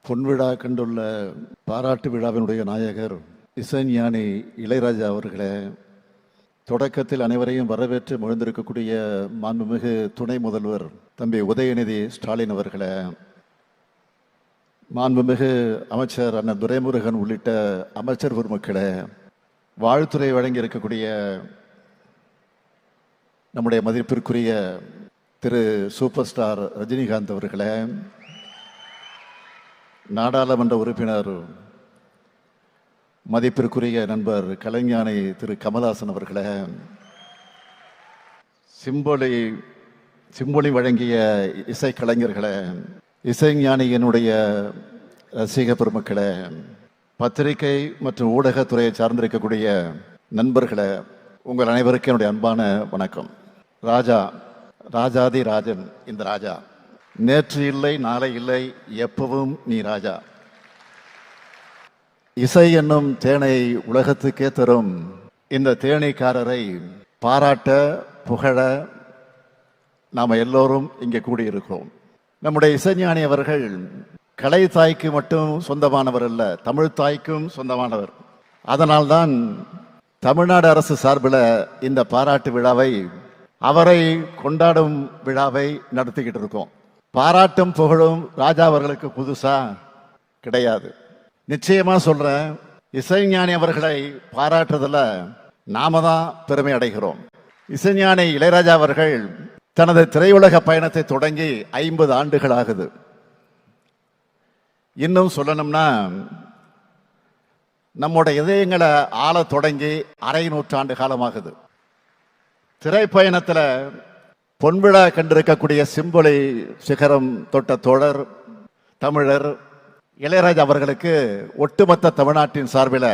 பொன்விழா கண்டுள்ள பாராட்டு விழாவினுடைய நாயகர் இசைஞானி இளையராஜா அவர்களே, தொடக்கத்தில் அனைவரையும் வரவேற்று முழுந்திருக்கக்கூடிய மாண்புமிகு துணை முதல்வர் தம்பி உதயநிதி ஸ்டாலின் அவர்களே, மாண்புமிகு அமைச்சர் அண்ணன் துரைமுருகன் உள்ளிட்ட அமைச்சர் பெருமக்களே, வாழ்த்துறை வழங்கி இருக்கக்கூடிய நம்முடைய மதிப்பிற்குரிய திரு சூப்பர் ஸ்டார் ரஜினிகாந்த் அவர்களே, நாடாளுமன்ற உறுப்பினர் மதிப்பிற்குரிய நண்பர் கலைஞானி திரு கமல்ஹாசன் அவர்களே, சிம்பொலி வழங்கிய இசைக்கலைஞர்களே, இசைஞானியினுடைய ரசிக பெருமக்களே, பத்திரிகை மற்றும் ஊடகத்துறையை சார்ந்திருக்கக்கூடிய நண்பர்களே, உங்கள் அனைவருக்கும் என்னுடைய அன்பான வணக்கம். ராஜா, ராஜாதி ராஜன் இந்த ராஜா, நேற்று இல்லை நாளை இல்லை எப்பவும் நீ ராஜா. இசை என்னும் தேனை உலகத்துக்கே தரும் இந்த தேனீக்காரரை பாராட்ட புகழ நாம் எல்லோரும் இங்கே கூடியிருக்கிறோம். நம்முடைய இசைஞானி அவர்கள் கலை தாய்க்கு மட்டும் சொந்தமானவர் அல்ல, தமிழ் தாய்க்கும் சொந்தமானவர். அதனால்தான் தமிழ்நாடு அரசு சார்பில் இந்த பாராட்டு விழாவை, அவரை கொண்டாடும் விழாவை நடத்திக்கிட்டு இருக்கோம். பாராட்டும் புகழும் ராஜா அவர்களுக்கு புதுசா கிடையாது. நிச்சயமா சொல்றேன், இசைஞானி அவர்களை பாராட்டுறதுல நாம தான் பெருமை அடைகிறோம். இசைஞானி இளையராஜா அவர்கள் தனது திரையுலக பயணத்தை தொடங்கி 50 ஆண்டுகள் ஆகுது. இன்னும் சொல்லணும்னா நம்முடைய இதயங்களை ஆள தொடங்கி அரை நூற்றாண்டு காலமாகுது. திரைப்பயணத்தில் பொன்விழா கண்டிருக்கக்கூடிய சிம்பொலி சிகரம் தொட்ட தோழர் தமிழர் இளையராஜா அவர்களுக்கு ஒட்டுமொத்த தமிழ்நாட்டின் சார்பில்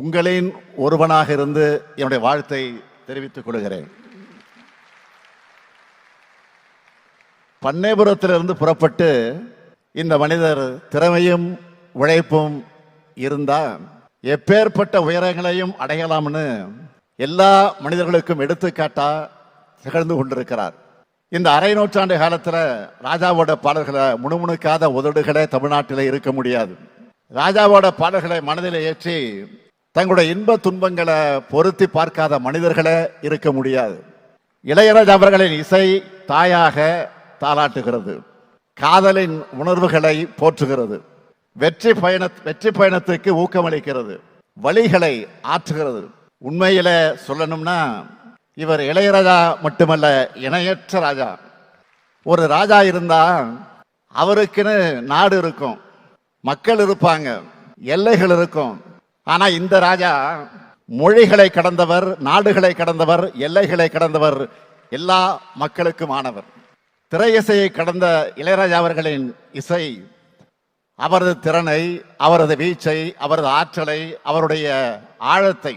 உங்களின் ஒருவனாக இருந்து என்னுடைய வாழ்த்தை தெரிவித்துக் கொள்கிறேன். பண்ணைபுரத்திலிருந்து புறப்பட்டு இந்த மனிதர் திறமையும் உழைப்பும் இருந்தா எப்பேற்பட்ட உயரங்களையும் அடையலாம்னு எல்லா மனிதர்களுக்கும் எடுத்துக்காட்டா திகழ்ந்து கொண்டிருக்கிறார். இந்த அரை நூற்றாண்டு காலத்துல ராஜாவோட பாடல்களை முணுமுணுக்காத உதடுகளே தமிழ்நாட்டில் இருக்க முடியாது. ராஜாவோட பாடல்களை மனதில் ஏற்றி தங்களுடைய இன்ப துன்பங்களை பொருத்தி பார்க்காத மனிதர்களே இருக்க முடியாது. இளையராஜா அவர்களின் இசை தாயாக தாளாட்டுகிறது, காதலின் உணர்வுகளை போற்றுகிறது, வெற்றி பயணத்துக்கு ஊக்கமளிக்கிறது, வழிகளை ஆற்றுகிறது. உண்மையில சொல்லணும்னா இவர் இளையராஜா மட்டுமல்ல, இணையற்ற ராஜா. ஒரு ராஜா இருந்தா அவருக்குன்னு நாடு இருக்கும், மக்கள் இருப்பாங்க, எல்லைகள் இருக்கும். ஆனா இந்த ராஜா மொழிகளை கடந்தவர், நாடுகளை கடந்தவர், எல்லைகளை கடந்தவர், எல்லா மக்களுக்கும் ஆனவர். திரையிசையை கடந்த இளையராஜா அவர்களின் இசை அவரது திறனை, அவரது வீச்சை, அவரது ஆற்றலை, அவருடைய ஆழத்தை,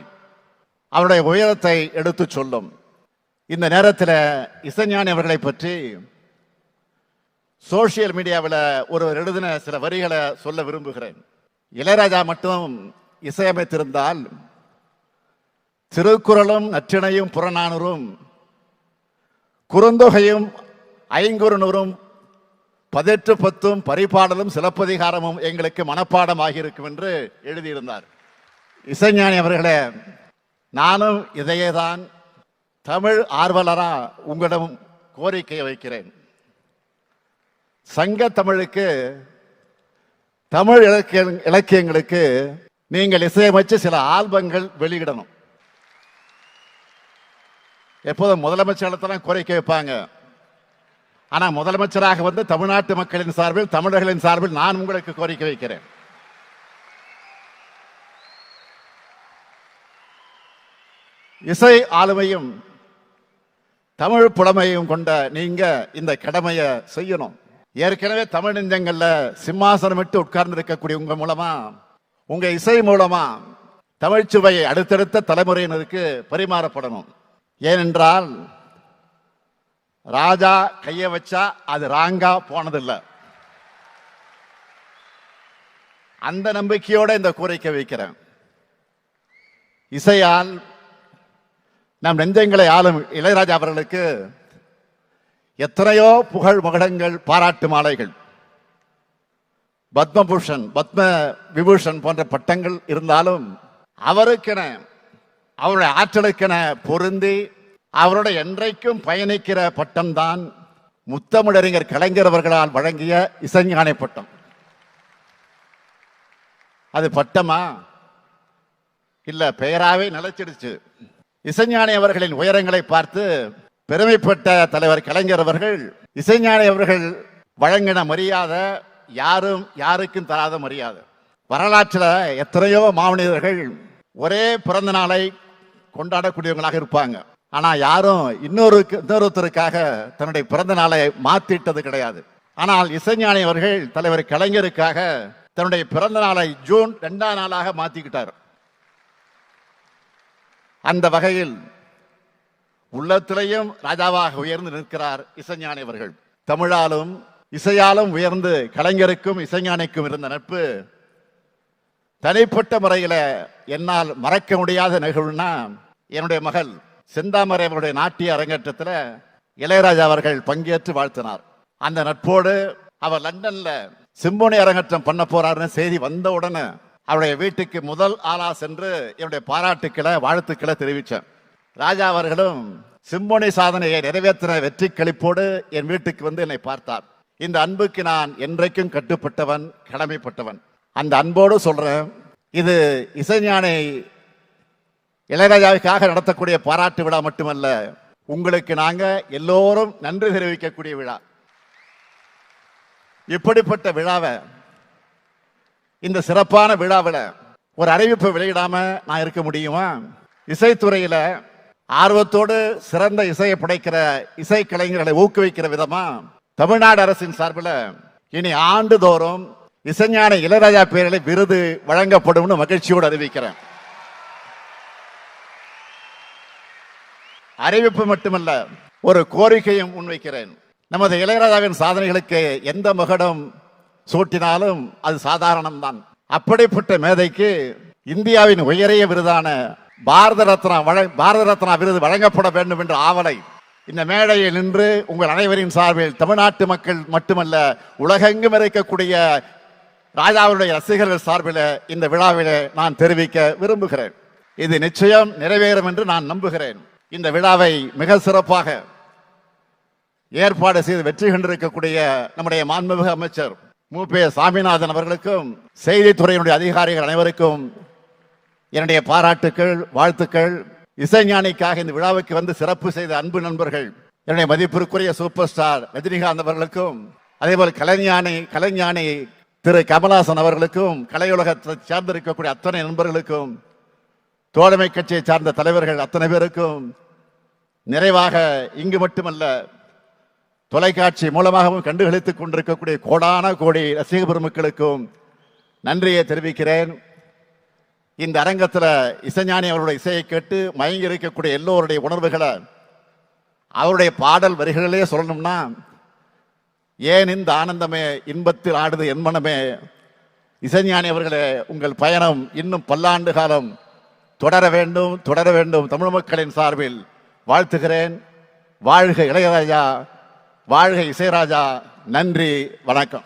அவருடைய உயரத்தை எடுத்து சொல்லும். இந்த நேரத்தில் இசைஞானி அவர்களை பற்றி சோசியல் மீடியாவில் ஒருவர் எழுதின சில வரிகளை சொல்ல விரும்புகிறேன். இளையராஜா மட்டும் இசையமைத்திருந்தால் திருக்குறளும் நற்றிணையும் புறநானூறும் குறுந்தொகையும் ஐங்குறுநூறும் 18 பரிபாடலும் சிலப்பதிகாரமும் எங்களுக்கு மனப்பாடம் ஆகியிருக்கும் என்று எழுதியிருந்தார். இசைஞானி அவர்களே, நானும் இதையேதான் தமிழ் ஆர்வலரா உங்களிடம் கோரிக்கை வைக்கிறேன். சங்க தமிழுக்கு, தமிழ் இலக்கியங்களுக்கு நீங்கள் இசையமைச்சு சில ஆல்பங்கள் வெளியிடணும். எப்போதும் முதலமைச்சர் கோரிக்கை வைப்பாங்க. ஆனா முதலமைச்சராக வந்து தமிழ்நாட்டு மக்களின் சார்பில், தமிழர்களின் சார்பில் நான் உங்களுக்கு கோரிக்கை வைக்கிறேன். இசை ஆளுமையும் தமிழ் புலமையும் கொண்ட நீங்க இந்த கடமையை செய்யணும். ஏற்கனவே தமிழ் நெஞ்சங்கள்ல சிம்மாசனம் விட்டு உட்கார்ந்து இருக்கக்கூடிய உங்க மூலமா, உங்க இசை மூலமா தமிழ்ச்சுவையை அடுத்தடுத்த தலைமுறையினருக்கு பரிமாறப்படணும். ஏனென்றால் ராஜா கைய வச்சா அது ராங்கா போனதில்லை. அந்த நம்பிக்கையோட இந்த கோரிக்கை வைக்கிறேன். இசையால் நம் நெஞ்சங்களை ஆளும் இளையராஜா அவர்களுக்கு எத்தனையோ புகழ் மகுடங்கள், பாராட்டு மாலைகள். பத்மபூஷன், பத்ம விபூஷன் போன்ற பட்டங்கள் இருந்தாலும் அவருக்கென அவருடைய ஆற்றலுக்கென பொருந்தி அவரோட என்றைக்கும் பயணிக்கிற பட்டம்தான் முத்தமிழறிஞர் கலைஞர் அவர்களால் வழங்கிய இசைஞானி பட்டம். அது பட்டமா இல்ல பெயராவே நிலைச்சிடுச்சு. இசைஞானி அவர்களின் உயரங்களை பார்த்து பெருமைப்பட்ட தலைவர் கலைஞர் அவர்கள் இசைஞானி அவர்கள் வழங்கின மரியாதை யாருக்கும் தராத மரியாதை. வரலாற்றில் எத்தனையோ மாமனிதர்கள் ஒரே பிறந்த நாளை கொண்டாடக்கூடியவங்களாக இருப்பாங்க. ஆனா யாரும் இன்னொருத்தருக்காக தன்னுடைய பிறந்த நாளை மாத்திட்டது கிடையாது. ஆனால் இசைஞானி அவர்கள் தலைவர் கலைஞருக்காக தன்னுடைய பிறந்த நாளை ஜூன் 2ஆம் நாளாக மாத்திக்கிட்டார். அந்த வகையில் உள்ளத்திலையும் ராஜாவாக உயர்ந்து நிற்கிறார் இசைஞானி அவர்கள். தமிழாலும் இசையாலும் உயர்ந்து கலைஞருக்கும் இசைஞானிக்கும் இருந்த நட்பு தனிப்பட்ட முறையில் என்னால் மறக்க முடியாத நிகழ்வுனா, என்னுடைய மகள் செந்தாமரை அவருடைய நாட்டிய அரங்கேற்றத்தில் இளையராஜா அவர்கள் பங்கேற்று வாழ்த்தினார். அந்த நட்போடு அவர் லண்டன்ல சிம்போனி அரங்கேற்றம் பண்ண போறாருன்னு செய்தி வந்த உடனே அவருடைய வீட்டுக்கு முதல் ஆளா சென்று என்னுடைய பாராட்டுக்களை வாழ்த்துக்களை தெரிவித்தேன். ராஜா அவர்களும் சிம்போனி சாதனையை நிறைவேற்றின வெற்றி களிப்போடு என் வீட்டுக்கு வந்து என்னை பார்த்தார். இந்த அன்புக்கு நான் என்றைக்கும் கட்டுப்பட்டவன், கடமைப்பட்டவன். அந்த அன்போடு சொல்றேன், இது இசைஞானி இளையராஜாவுக்காக நடத்தக்கூடிய பாராட்டு விழா மட்டுமல்ல, உங்களுக்கு நாங்க எல்லோரும் நன்றி தெரிவிக்கக்கூடிய விழா. இப்படிப்பட்ட விழாவை, இந்த சிறப்பான விழாவில் ஒரு அறிவிப்பு வெளியிடாம நான் இருக்க முடியுமா? இசைத்துறையில ஆர்வத்தோடு சிறந்த இசையை படைக்கிற இசை கலைஞர்களை ஊக்குவிக்கிற விதமா தமிழ்நாடு அரசின் சார்பில் இனி ஆண்டுதோறும் இசைஞானி இளையராஜா பேரில் விருது வழங்கப்படும் மகிழ்ச்சியோடு அறிவிக்கிறேன். அறிவிப்பு மட்டுமல்ல, ஒரு கோரிக்கையும் முன்வைக்கிறேன். நமது இளையராஜாவின் சாதனைகளுக்கு எந்த மகுடம் சூட்டினாலும் அது சாதாரணம்தான். அப்படிப்பட்ட மேதைக்கு இந்தியாவின் உயரிய விருதான பாரத ரத்னா விருது வழங்கப்பட வேண்டும் என்ற ஆவலை இந்த மேடையில் நின்று உங்கள் அனைவரின் சார்பில் தமிழ்நாட்டு மக்கள் மட்டுமல்ல உலகெங்கும் இருக்கக்கூடிய ராஜாவுடைய ரசிகர்கள் சார்பில் இந்த விழாவில் நான் தெரிவிக்க விரும்புகிறேன். இது நிச்சயம் நிறைவேறும் என்று நான் நம்புகிறேன். இந்த விழாவை மிக சிறப்பாக ஏற்பாடு செய்து வெற்றி கண்டிருக்கக்கூடிய நம்முடைய மாண்புமிகு அமைச்சர் மு.பே. சாமிநாதன் அவர்களுக்கும் செய்தித்துறையினுடைய அதிகாரிகள் அனைவருக்கும் என்னுடைய பாராட்டுக்கள், வாழ்த்துக்கள். இசைஞானிக்காக இந்த விழாவுக்கு வந்து சிறப்பு செய்த அன்பு நண்பர்கள், என்னுடைய மதிப்பிற்குரிய சூப்பர் ஸ்டார் ரஜினிகாந்த் அவர்களுக்கும், அதேபோல் கலைஞானி திரு கமலஹாசன் அவர்களுக்கும், கலையுலகத்தை சார்ந்திருக்கக்கூடிய அத்தனை நண்பர்களுக்கும், தோழமை கட்சியை சார்ந்த தலைவர்கள் அத்தனை பேருக்கும், நிறைவாக இங்கு மட்டுமல்ல தொலைக்காட்சி மூலமாகவும் கண்டுகளித்துக் கொண்டிருக்கக்கூடிய கோடான கோடி ரசிக பெருமக்களுக்கும் நன்றியை தெரிவிக்கிறேன். இந்த அரங்கத்தில் இசைஞானி அவருடைய இசையை கேட்டு மயங்கி இருக்கக்கூடிய எல்லோருடைய உணர்வுகளை அவருடைய பாடல் வரிகளிலே சொல்லணும்னா, ஏன் இந்த ஆனந்தமே இன்பத்தில் ஆடுது என் மனமே. இசைஞானி அவர்களே, உங்கள் பயணம் இன்னும் பல்லாண்டு காலம் தொடர வேண்டும். தமிழ் மக்களின் சார்பில் வாழ்த்துகிறேன். வாழ்க இளையராஜா, வாழ்க இசைராஜா. நன்றி, வணக்கம்.